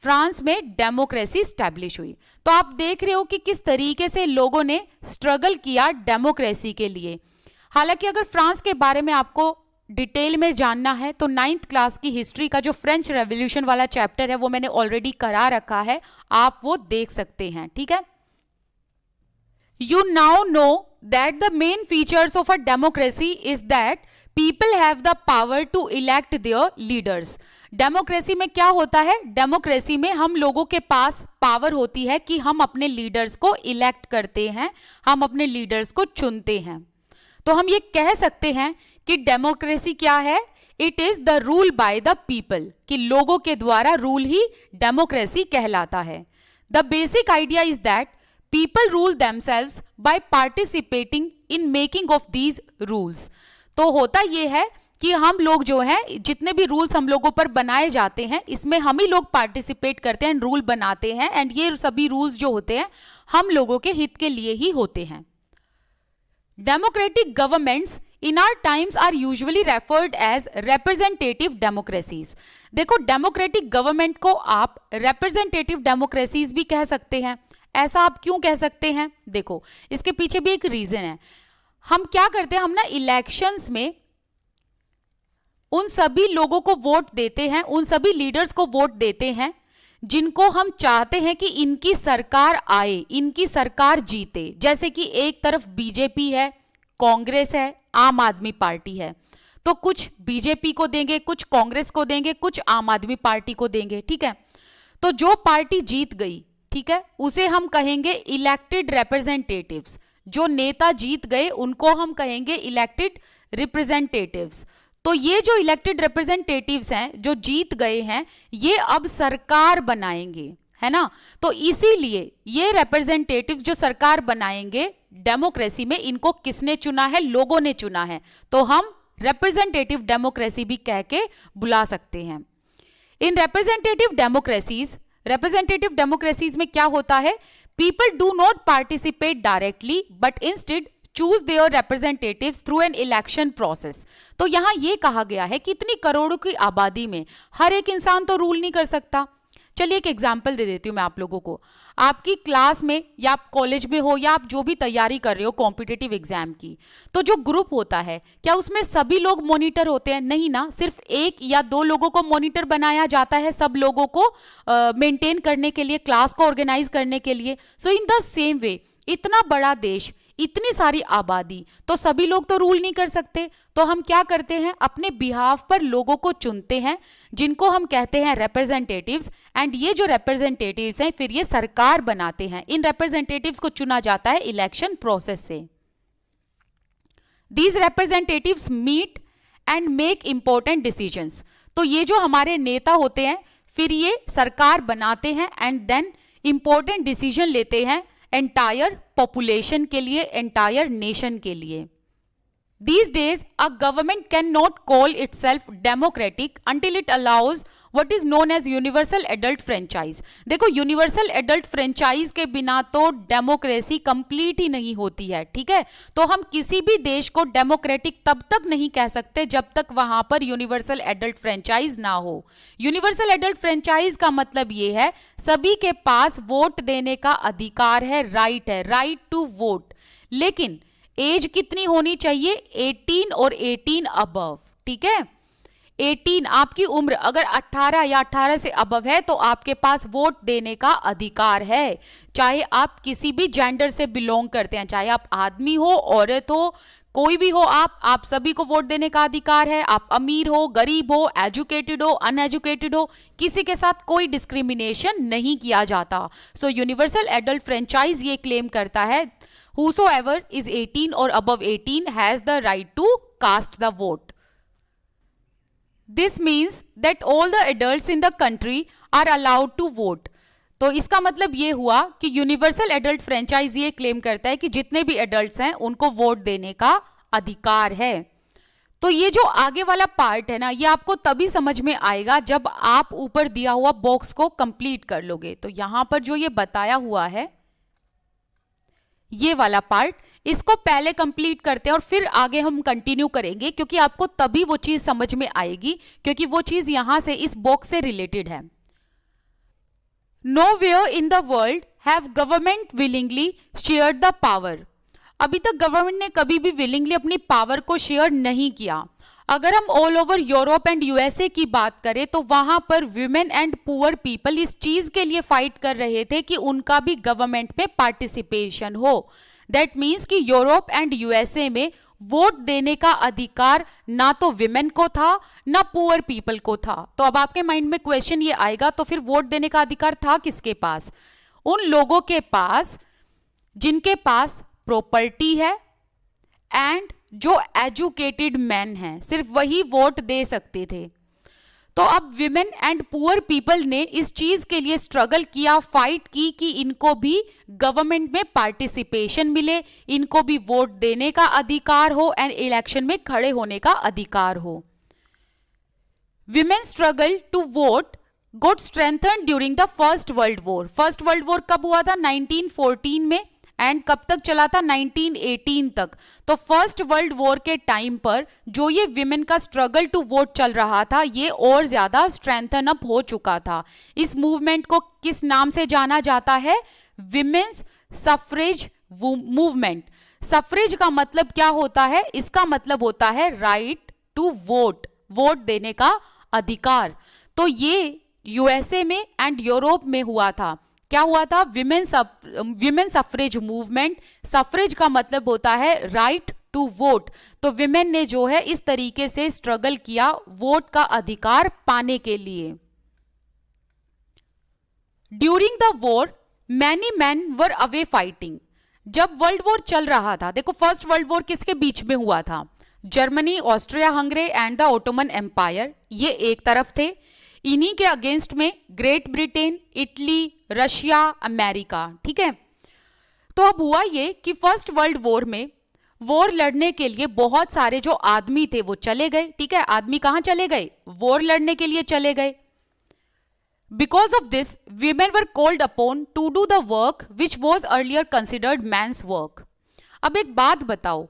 फ्रांस में डेमोक्रेसी स्टैब्लिश हुई। तो आप देख रहे हो कि किस तरीके से लोगों ने स्ट्रगल किया डेमोक्रेसी के लिए। हालांकि अगर फ्रांस के बारे में आपको डिटेल में जानना है तो 9th क्लास की हिस्ट्री का जो फ्रेंच रेवोल्यूशन वाला चैप्टर है वो मैंने ऑलरेडी करा रखा है, आप वो देख सकते हैं, ठीक है। You now know that the main features of a democracy is that people have the power to elect their leaders. Democracy में क्या होता है? डेमोक्रेसी में हम लोगों के पास पावर होती है कि हम अपने लीडर्स को इलेक्ट करते हैं, हम अपने लीडर्स को चुनते हैं। तो हम ये कह सकते हैं कि डेमोक्रेसी क्या है? It is the rule by the people, कि लोगों के द्वारा रूल ही डेमोक्रेसी कहलाता है। The basic idea is that people rule themselves by participating in making of these rules. तो होता यह है कि हम लोग जो हैं, जितने भी रूल्स हम लोगों पर बनाए जाते हैं, इसमें हम ही लोग पार्टिसिपेट करते हैं, रूल बनाते हैं, एंड ये सभी रूल्स जो होते हैं हम लोगों के हित के लिए ही होते हैं। Democratic governments in our times are usually referred as representative democracies। देखो, डेमोक्रेटिक गवर्नमेंट को आप representative democracies भी कह सकते हैं। ऐसा आप क्यों कह सकते हैं? देखो, इसके पीछे भी एक रीजन है। हम क्या करते हैं, हम ना इलेक्शंस में उन सभी लोगों को वोट देते हैं, उन सभी लीडर्स को वोट देते हैं जिनको हम चाहते हैं कि इनकी सरकार आए, इनकी सरकार जीते। जैसे कि एक तरफ बीजेपी है, कांग्रेस है, आम आदमी पार्टी है, तो कुछ बीजेपी को देंगे, कुछ कांग्रेस को देंगे, कुछ आम आदमी पार्टी को देंगे, ठीक है। तो जो पार्टी जीत गई, ठीक है, उसे हम कहेंगे इलेक्टेड रिप्रेजेंटेटिव्स। जो नेता जीत गए उनको हम कहेंगे इलेक्टेड रिप्रेजेंटेटिव्स। तो ये जो इलेक्टेड रिप्रेजेंटेटिव्स हैं, जो जीत गए हैं, ये अब सरकार बनाएंगे, है ना। तो इसीलिए ये रिप्रेजेंटेटिव्स जो सरकार बनाएंगे डेमोक्रेसी में, इनको किसने चुना है? लोगों ने चुना है। तो हम रिप्रेजेंटेटिव डेमोक्रेसी भी कह के बुला सकते हैं। इन रिप्रेजेंटेटिव डेमोक्रेसीज में क्या होता है? People do not participate directly but instead choose there representatives through an election process. तो यहां यह कहा गया है कि इतनी करोड़ों की आबादी में हर एक इंसान तो रूल नहीं कर सकता। चलिए एक एग्जाम्पल दे देती हूं मैं आप लोगों को। आपकी क्लास में या आप कॉलेज में हो या आप जो भी तैयारी कर रहे हो कॉम्पिटिटिव एग्जाम की, तो जो ग्रुप होता है, क्या उसमें सभी लोग मॉनिटर होते हैं? नहीं ना, सिर्फ एक या दो लोगों को मॉनिटर बनाया जाता है सब लोगों को मेंटेन करने के लिए, क्लास को ऑर्गेनाइज करने के लिए। सो इन द सेम वे, इतना बड़ा देश, इतनी सारी आबादी, तो सभी लोग तो रूल नहीं कर सकते। तो हम क्या करते हैं, अपने बिहाफ पर लोगों को चुनते हैं जिनको हम कहते हैं रिप्रेजेंटेटिव्स। एंड ये जो रिप्रेजेंटेटिव्स हैं फिर ये सरकार बनाते हैं। इन रिप्रेजेंटेटिव्स को चुना जाता है इलेक्शन प्रोसेस से। These representatives meet and make important decisions. तो ये जो हमारे नेता होते हैं फिर ये सरकार बनाते हैं एंड देन इंपॉर्टेंट डिसीजन लेते हैं एंटायर पॉपुलेशन के लिए, एंटायर नेशन के लिए। These days, a government cannot call itself democratic until it allows what is known as universal adult franchise। देखो, यूनिवर्सल एडल्ट फ्रेंचाइज के बिना तो डेमोक्रेसी कंप्लीट ही नहीं होती है, ठीक है। तो हम किसी भी देश को डेमोक्रेटिक तब तक नहीं कह सकते जब तक वहां पर यूनिवर्सल एडल्ट फ्रेंचाइज ना हो। यूनिवर्सल एडल्ट फ्रेंचाइज का मतलब ये है सभी के पास वोट देने का अधिकार है, राइट टू वोट। लेकिन एज कितनी होनी चाहिए? 18 और 18 अबव, ठीक है। 18, आपकी उम्र अगर 18 या 18 से अबव है तो आपके पास वोट देने का अधिकार है। चाहे आप किसी भी जेंडर से बिलोंग करते हैं, चाहे आप आदमी हो, औरत हो, कोई भी हो, आप सभी को वोट देने का अधिकार है। आप अमीर हो, गरीब हो, एजुकेटेड हो, अनएजुकेटेड हो, किसी के साथ कोई डिस्क्रिमिनेशन नहीं किया जाता। सो यूनिवर्सल एडल्ट फ्रेंचाइज ये क्लेम करता है whosoever is 18 or above 18 has the right to cast the vote। This means that all the adults in the country are allowed to vote। तो इसका मतलब ये हुआ कि यूनिवर्सल एडल्ट फ्रेंचाइज ये क्लेम करता है कि जितने भी एडल्ट्स हैं उनको वोट देने का अधिकार है। तो ये जो आगे वाला पार्ट है ना, ये आपको तभी समझ में आएगा जब आप ऊपर दिया हुआ बॉक्स को कंप्लीट कर लोगे। तो यहां पर जो ये बताया हुआ है ये वाला पार्ट, इसको पहले कंप्लीट करते हैं और फिर आगे हम कंटिन्यू करेंगे, क्योंकि आपको तभी वो चीज समझ में आएगी, क्योंकि वो चीज यहां से इस बॉक्स से रिलेटेड है। Nowhere in the world have government willingly shared the power। अभी तक गवर्नमेंट ने कभी भी विलिंगली अपनी पावर को शेयर नहीं किया। अगर हम all over Europe and USA की बात करें तो वहां पर विमेन एंड पुअर पीपल इस चीज के लिए फाइट कर रहे थे कि उनका भी गवर्नमेंट में पार्टिसिपेशन हो। दैट मीन्स कि यूरोप एंड यूएसए में वोट देने का अधिकार ना तो विमेन को था ना पुअर पीपल को था। तो अब आपके माइंड में क्वेश्चन ये आएगा, तो फिर वोट देने का अधिकार था किसके पास? उन लोगों के पास जिनके पास प्रॉपर्टी है एंड जो एजुकेटेड मैन हैं सिर्फ वही वोट दे सकते थे। तो अब विमेन एंड पुअर पीपल ने इस चीज के लिए स्ट्रगल किया, फाइट की कि इनको भी गवर्नमेंट में पार्टिसिपेशन मिले, इनको भी वोट देने का अधिकार हो एंड इलेक्शन में खड़े होने का अधिकार हो। Women struggle to vote got strengthened during the first world war. First world war कब हुआ था? 1914 में, एंड कब तक चला था? 1918 तक। तो फर्स्ट वर्ल्ड वॉर के टाइम पर जो ये विमेन का स्ट्रगल टू वोट चल रहा था ये और ज्यादा स्ट्रेंथन अप हो चुका था। इस मूवमेंट को किस नाम से जाना जाता है? Women's suffrage movement. सफरेज का मतलब क्या होता है? इसका मतलब होता है राइट टू वोट, वोट देने का अधिकार। तो ये यूएसए में एंड यूरोप में हुआ था। क्या हुआ था? Women suffrage movement. सफरेज का मतलब होता है राइट टू वोट। तो विमेन ने जो है इस तरीके से स्ट्रगल किया वोट का अधिकार पाने के लिए। During the war many man were away fighting. जब वर्ल्ड वॉर चल रहा था, देखो फर्स्ट वर्ल्ड वॉर किसके बीच में हुआ था? Germany, Austria Hungary and the Ottoman Empire, ये एक तरफ थे। इन्हीं के अगेंस्ट में Great Britain, Italy, Russia, America. ठीक है, तो अब हुआ ये कि फर्स्ट वर्ल्ड वॉर में वॉर लड़ने के लिए बहुत सारे जो आदमी थे वो चले गए। ठीक है, आदमी कहां चले गए? वॉर लड़ने के लिए चले गए। Because of this women were called upon to do the work which was earlier considered man's work. अब एक बात बताओ,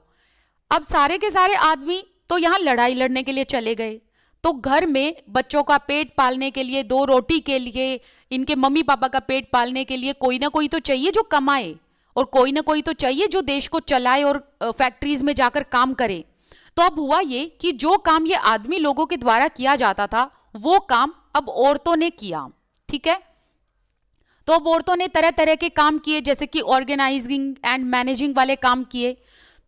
अब सारे के सारे आदमी तो यहां लड़ाई लड़ने के लिए चले गए, तो घर में बच्चों का पेट पालने के लिए, दो रोटी के लिए, इनके मम्मी पापा का पेट पालने के लिए कोई ना कोई तो चाहिए जो कमाए, और कोई ना कोई तो चाहिए जो देश को चलाए और फैक्ट्रीज में जाकर काम करे। तो अब हुआ ये कि जो काम ये आदमी लोगों के द्वारा किया जाता था वो काम अब औरतों ने किया। ठीक है, तो अब औरतों ने तरह तरह के काम किए, जैसे कि ऑर्गेनाइजिंग एंड मैनेजिंग वाले काम किए।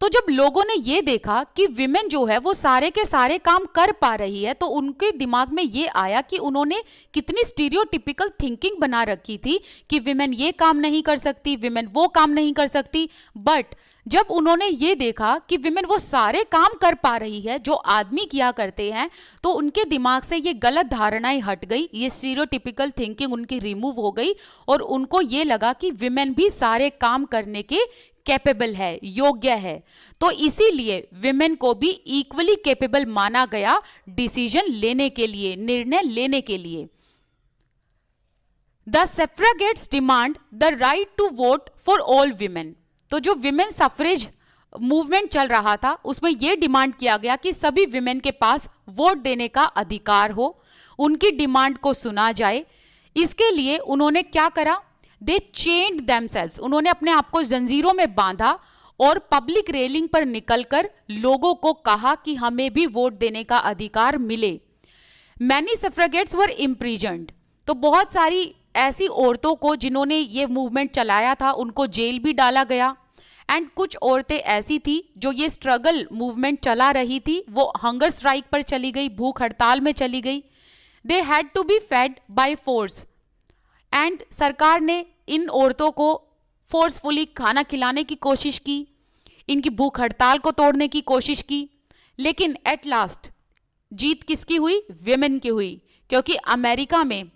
तो जब लोगों ने ये देखा कि विमेन जो है वो सारे के सारे काम कर पा रही है, तो उनके दिमाग में ये आया कि उन्होंने कितनी स्टीरियोटिपिकल थिंकिंग बना रखी थी कि विमेन ये काम नहीं कर सकती, विमेन वो काम नहीं कर सकती। बट जब उन्होंने ये देखा कि विमेन वो सारे काम कर पा रही है जो आदमी किया करते हैं, तो उनके दिमाग से ये गलत धारणाएं हट गई, ये स्टीरियोटिपिकल थिंकिंग उनकी रिमूव हो गई, और उनको ये लगा कि विमेन भी सारे काम करने के कैपेबल है, योग्य है। तो इसीलिए विमेन को भी इक्वली कैपेबल माना गया डिसीजन लेने के लिए, निर्णय लेने के लिए। The suffragettes demand the right to vote for all women. तो जो विमेन सफरेज मूवमेंट चल रहा था उसमें यह डिमांड किया गया कि सभी विमेन के पास वोट देने का अधिकार हो, उनकी डिमांड को सुना जाए। इसके लिए उन्होंने क्या करा? दे चेन्ड देमसेल्व्स, उन्होंने अपने आप को जंजीरों में बांधा और पब्लिक रेलिंग पर निकलकर लोगों को कहा कि हमें भी वोट देने का अधिकार मिले। मैनी सफ्रेगेट्स वर इम्प्रिजन्ड, तो बहुत सारी ऐसी औरतों को जिन्होंने ये मूवमेंट चलाया था उनको जेल भी डाला गया। एंड कुछ औरतें ऐसी थी जो ये स्ट्रगल मूवमेंट चला रही थी वो हंगर स्ट्राइक पर चली गई, भूख हड़ताल में चली गई। They had to be fed by force, and सरकार ने इन औरतों को फोर्सफुली खाना खिलाने की कोशिश की, इनकी भूख हड़ताल को तोड़ने की कोशिश की। लेकिन एट लास्ट जीत किसकी हुई? विमेन की हुई, क्योंकि अमेरिका में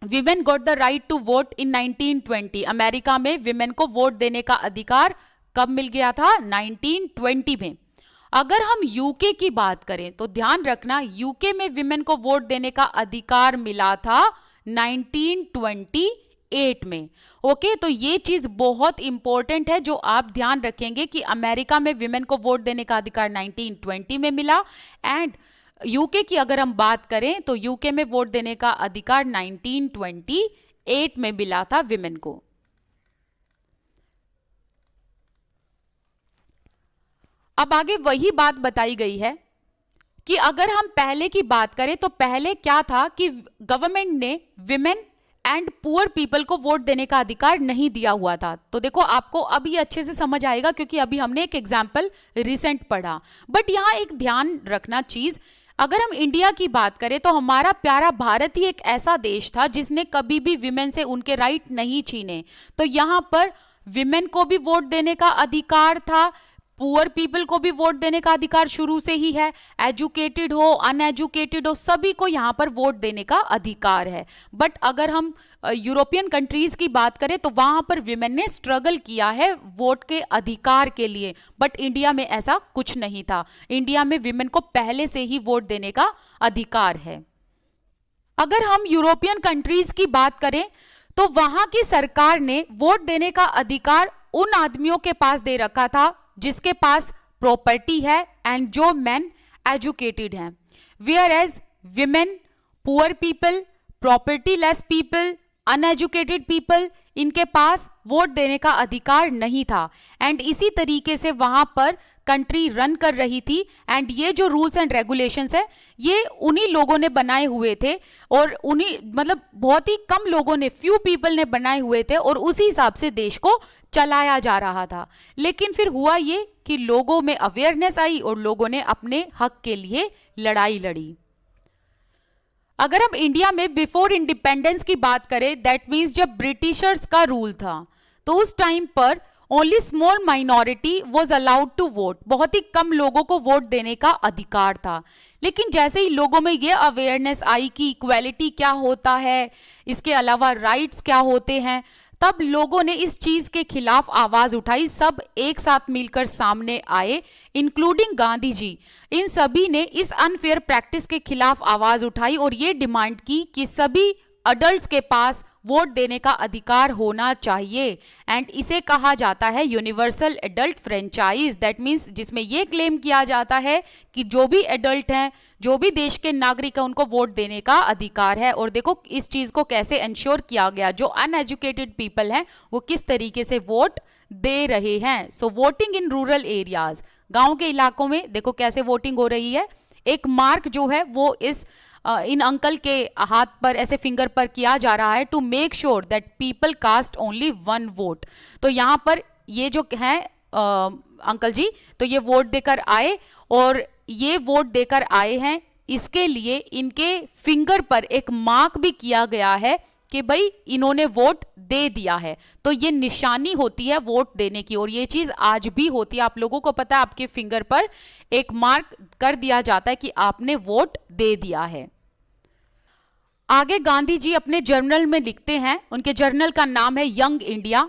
women got the right to vote in 1920। America में विमेन को वोट देने का अधिकार कब मिल गया था? 1920 में। अगर हम यूके की बात करें तो ध्यान रखना यूके में विमेन को वोट देने का अधिकार मिला था 1928 में। ओके, तो ये चीज बहुत इंपॉर्टेंट है जो आप ध्यान रखेंगे कि अमेरिका में विमेन को वोट देने का अधिकार 1920 में मिला, एंड यूके की अगर हम बात करें तो यूके में वोट देने का अधिकार 1928 में मिला था विमेन को। अब आगे वही बात बताई गई है कि अगर हम पहले की बात करें तो पहले क्या था कि गवर्नमेंट ने विमेन एंड पुअर पीपल को वोट देने का अधिकार नहीं दिया हुआ था। तो देखो आपको अभी अच्छे से समझ आएगा क्योंकि अभी हमने एक एग्जाम्पल रिसेंट पढ़ा। बट यहाँ एक ध्यान रखना चीज, अगर हम इंडिया की बात करें तो हमारा प्यारा भारत ही एक ऐसा देश था जिसने कभी भी विमेन से उनके राइट नहीं छीने। तो यहाँ पर विमेन को भी वोट देने का अधिकार था, पुअर पीपल को भी वोट देने का अधिकार शुरू से ही है, एजुकेटेड हो अनएजुकेटेड हो सभी को यहाँ पर वोट देने का अधिकार है। बट अगर हम यूरोपियन कंट्रीज की बात करें तो वहां पर विमेन ने स्ट्रगल किया है वोट के अधिकार के लिए, बट इंडिया में ऐसा कुछ नहीं था। इंडिया में विमेन को पहले से ही वोट देने का अधिकार है। अगर हम यूरोपियन कंट्रीज की बात करें तो वहां की सरकार ने वोट देने का अधिकार उन आदमियों के पास दे रखा था जिसके पास प्रॉपर्टी है एंड जो मैन एजुकेटेड हैं, whereas women, poor people, property less people, uneducated people, इनके पास वोट देने का अधिकार नहीं था। एंड इसी तरीके से वहां पर कंट्री रन कर रही थी। एंड ये जो रूल्स एंड रेगुलेशंस है ये उन्हीं लोगों ने बनाए हुए थे और उन्हीं मतलब बहुत ही कम लोगों ने, फ्यू पीपल ने बनाए हुए थे और उसी हिसाब से देश को चलाया जा रहा था। लेकिन फिर हुआ ये कि लोगों में अवेयरनेस आई और लोगों ने अपने हक के लिए लड़ाई लड़ी। अगर हम इंडिया में बिफोर इंडिपेंडेंस की बात करें, दैट मीन्स जब ब्रिटिशर्स का रूल था, तो उस टाइम पर only small minority was allowed to vote, बहुत ही कम लोगों को वोट देने का अधिकार था। लेकिन जैसे ही लोगों में ये अवेयरनेस आई कि इक्वालिटी क्या होता है, इसके अलावा राइट्स क्या होते हैं, तब लोगों ने इस चीज के खिलाफ आवाज उठाई। सब एक साथ मिलकर सामने आए, इंक्लूडिंग गांधी जी। इन सभी ने इस अनफेयर प्रैक्टिस के खिलाफ आवाज उठाई और ये डिमांड की कि सभी अडल्ट्स के पास वोट देने का अधिकार होना चाहिए। एंड इसे कहा जाता है universal adult franchise, that means जिसमें यह क्लेम किया जाता है कि जो भी एडल्ट हैं, जो भी देश के नागरिक हैं, उनको वोट देने का अधिकार है। और देखो इस चीज को कैसे इंश्योर किया गया, जो अनएजुकेटेड पीपल हैं वो किस तरीके से वोट दे रहे हैं। सो वोटिंग इन रूरल एरियाज, गांव के इलाकों में देखो कैसे वोटिंग हो रही है। एक मार्क जो है वो इन अंकल के हाथ पर ऐसे फिंगर पर किया जा रहा है to make sure that people cast only one vote. तो यहाँ पर ये जो है अंकल जी, तो ये वोट देकर आए और ये वोट देकर आए हैं, इसके लिए इनके फिंगर पर एक मार्क भी किया गया है कि भाई इन्होंने वोट दे दिया है। तो ये निशानी होती है वोट देने की और ये चीज आज भी होती है। आप लोगों को पता है, आपके फिंगर पर एक मार्क कर दिया जाता है कि आपने वोट दे दिया है। आगे गांधी जी अपने जर्नल में लिखते हैं, उनके जर्नल का नाम है यंग इंडिया।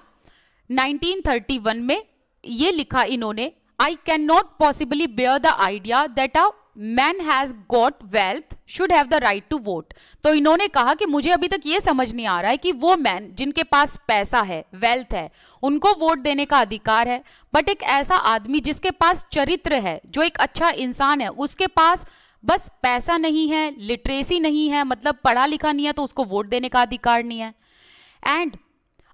1931 में ये लिखा इन्होंने, I can not possibly bear the idea that a man has got wealth should have the right to vote. तो इन्होंने कहा कि मुझे अभी तक ये समझ नहीं आ रहा है कि वो मैन जिनके पास पैसा है, वेल्थ है, उनको वोट देने का अधिकार है, बट एक ऐसा आदमी जिसके पास चरित्र है, जो एक अच्छा इंसान है, उसके पास बस पैसा नहीं है, लिटरेसी नहीं है, मतलब पढ़ा लिखा नहीं है, तो उसको वोट देने का अधिकार नहीं है। And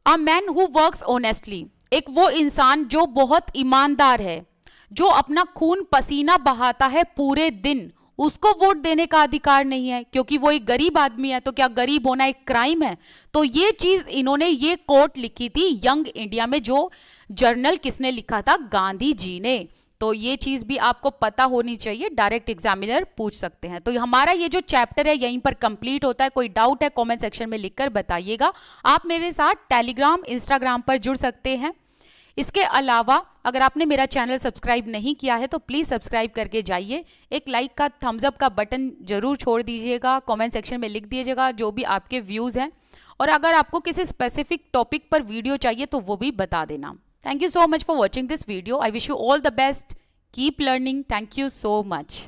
a man who works honestly, एक वो इंसान जो बहुत ईमानदार है, जो अपना खून पसीना बहाता है पूरे दिन, उसको वोट देने का अधिकार नहीं है क्योंकि वो एक गरीब आदमी है। तो क्या गरीब होना एक क्राइम है? तो ये चीज इन्होंने ये कोट लिखी थी यंग इंडिया में, जो जर्नल किसने लिखा था? गांधी जी ने। तो ये चीज भी आपको पता होनी चाहिए, डायरेक्ट एग्जामिनर पूछ सकते हैं। तो हमारा ये जो चैप्टर है यहीं पर कंप्लीट होता है। कोई डाउट है कमेंट सेक्शन में लिखकर बताइएगा। आप मेरे साथ टेलीग्राम, इंस्टाग्राम पर जुड़ सकते हैं। इसके अलावा अगर आपने मेरा चैनल सब्सक्राइब नहीं किया है तो प्लीज़ सब्सक्राइब करके जाइए। एक लाइक का, थम्स अप का बटन जरूर छोड़ दीजिएगा, कमेंट सेक्शन में लिख दीजिएगा जो भी आपके व्यूज़ हैं। और अगर आपको किसी स्पेसिफिक टॉपिक पर वीडियो चाहिए तो वो भी बता देना। Thank you so much for watching this video. I wish you all the best. Keep learning. Thank you so much.